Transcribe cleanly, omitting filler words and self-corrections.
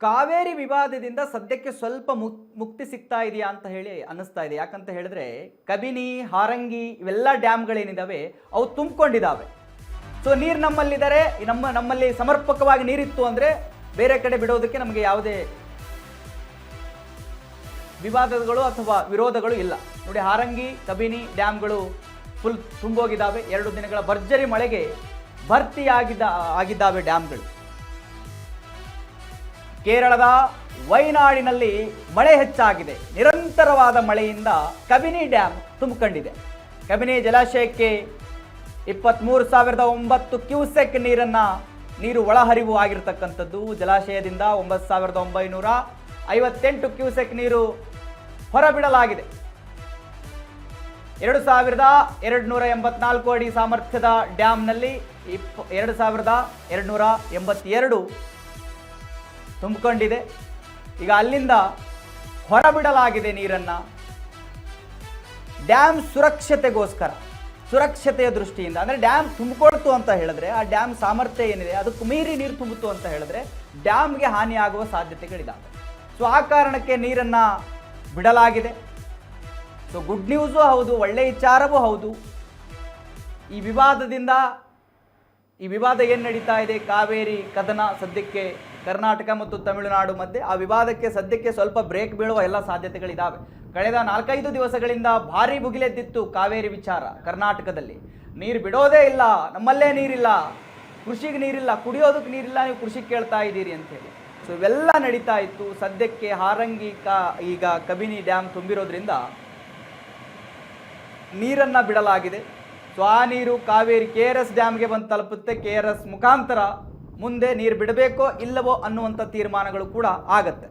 ಕಾವೇರಿ ವಿವಾದದಿಂದ ಸದ್ಯಕ್ಕೆ ಸ್ವಲ್ಪ ಮುಕ್ತಿ ಸಿಗ್ತಾ ಇದೆಯಾ ಅಂತ ಹೇಳಿ ಅನ್ನಿಸ್ತಾ ಇದೆ. ಯಾಕಂತ ಹೇಳಿದ್ರೆ ಕಬಿನಿ, ಹಾರಂಗಿ ಇವೆಲ್ಲ ಡ್ಯಾಮ್ಗಳೇನಿದಾವೆ ಅವು ತುಂಬಿಕೊಂಡಿದ್ದಾವೆ. ಸೊ ನೀರು ನಮ್ಮಲ್ಲಿದ್ದಾರೆ, ನಮ್ಮಲ್ಲಿ ಸಮರ್ಪಕವಾಗಿ ನೀರಿತ್ತು ಅಂದರೆ ಬೇರೆ ಕಡೆ ಬಿಡೋದಕ್ಕೆ ನಮಗೆ ಯಾವುದೇ ವಿವಾದಗಳು ಅಥವಾ ವಿರೋಧಗಳು ಇಲ್ಲ. ನೋಡಿ, ಹಾರಂಗಿ, ಕಬಿನಿ ಡ್ಯಾಮ್ಗಳು ಫುಲ್ ತುಂಬೋಗಿದ್ದಾವೆ. 2 ದಿನಗಳ ಭರ್ಜರಿ ಮಳೆಗೆ ಆಗಿದ್ದಾವೆ ಡ್ಯಾಮ್ಗಳು. ಕೇರಳದ ವೈನಾಡಿನಲ್ಲಿ ಮಳೆ ಹೆಚ್ಚಾಗಿದೆ. ನಿರಂತರವಾದ ಮಳೆಯಿಂದ ಕಬಿನಿ ಡ್ಯಾಮ್ ತುಂಬಿಕೊಂಡಿದೆ. ಕಬಿನಿ ಜಲಾಶಯಕ್ಕೆ 23,009 ಕ್ಯೂಸೆಕ್ ನೀರು ಒಳಹರಿವು ಆಗಿರತಕ್ಕಂಥದ್ದು. ಜಲಾಶಯದಿಂದ 9,958 ಕ್ಯೂಸೆಕ್ ನೀರು ಹೊರಬಿಡಲಾಗಿದೆ. 2,284 ಅಡಿ ಸಾಮರ್ಥ್ಯದ ಡ್ಯಾಮ್ನಲ್ಲಿ 2,282 ತುಂಬಿಕೊಂಡಿದೆ. ಈಗ ಅಲ್ಲಿಂದ ಹೊರಬಿಡಲಾಗಿದೆ ನೀರನ್ನು. ಡ್ಯಾಮ್ ಸುರಕ್ಷತೆಯ ದೃಷ್ಟಿಯಿಂದ, ಅಂದರೆ ಡ್ಯಾಮ್ ತುಂಬಿಕೊಳ್ತು ಅಂತ ಹೇಳಿದ್ರೆ ಆ ಡ್ಯಾಮ್ ಸಾಮರ್ಥ್ಯ ಏನಿದೆ ಅದಕ್ಕೆ ಮೀರಿ ನೀರು ತುಂಬಿತು ಅಂತ ಹೇಳಿದ್ರೆ ಡ್ಯಾಮ್ಗೆ ಹಾನಿಯಾಗುವ ಸಾಧ್ಯತೆಗಳಿದ್ದಾವೆ. ಸೊ ಆ ಕಾರಣಕ್ಕೆ ನೀರನ್ನು ಬಿಡಲಾಗಿದೆ. ಸೊ ಗುಡ್ ನ್ಯೂಸು ಹೌದು, ಒಳ್ಳೆಯ ವಿಚಾರವೂ ಹೌದು. ಈ ವಿವಾದ ಏನು ನಡೀತಾ ಇದೆ, ಕಾವೇರಿ ಕದನ ಸದ್ಯಕ್ಕೆ ಕರ್ನಾಟಕ ಮತ್ತು ತಮಿಳುನಾಡು ಮಧ್ಯೆ, ಆ ವಿವಾದಕ್ಕೆ ಸದ್ಯಕ್ಕೆ ಸ್ವಲ್ಪ ಬ್ರೇಕ್ ಬೀಳುವ ಎಲ್ಲ ಸಾಧ್ಯತೆಗಳಿದ್ದಾವೆ. ಕಳೆದ 4-5 ದಿವಸಗಳಿಂದ ಭಾರಿ ಭುಗಿಲೆದ್ದಿತ್ತು ಕಾವೇರಿ ವಿಚಾರ. ಕರ್ನಾಟಕದಲ್ಲಿ ನೀರು ಬಿಡೋದೇ ಇಲ್ಲ, ನಮ್ಮಲ್ಲೇ ನೀರಿಲ್ಲ, ಕೃಷಿಗೆ ನೀರಿಲ್ಲ, ಕುಡಿಯೋದಕ್ಕೆ ನೀರಿಲ್ಲ, ನೀವು ಕೃಷಿ ಕೇಳ್ತಾ ಇದ್ದೀರಿ ಅಂಥೇಳಿ. ಸೊ ಇವೆಲ್ಲ ನಡೀತಾ ಇತ್ತು. ಸದ್ಯಕ್ಕೆ ಹಾರಂಗಿ ಈಗ ಕಬಿನಿ ಡ್ಯಾಮ್ ತುಂಬಿರೋದ್ರಿಂದ ನೀರನ್ನು ಬಿಡಲಾಗಿದೆ. ಸೊ ಆ ನೀರು ಕಾವೇರಿ KRS ಡ್ಯಾಮ್ಗೆ ಬಂದು ತಲುಪುತ್ತೆ. KRS ಮುಖಾಂತರ ಮುಂದೆ ನೀರು ಬಿಡಬೇಕೋ ಇಲ್ಲವೋ ಅನ್ನುವಂಥ ತೀರ್ಮಾನಗಳು ಕೂಡ ಆಗತ್ತೆ.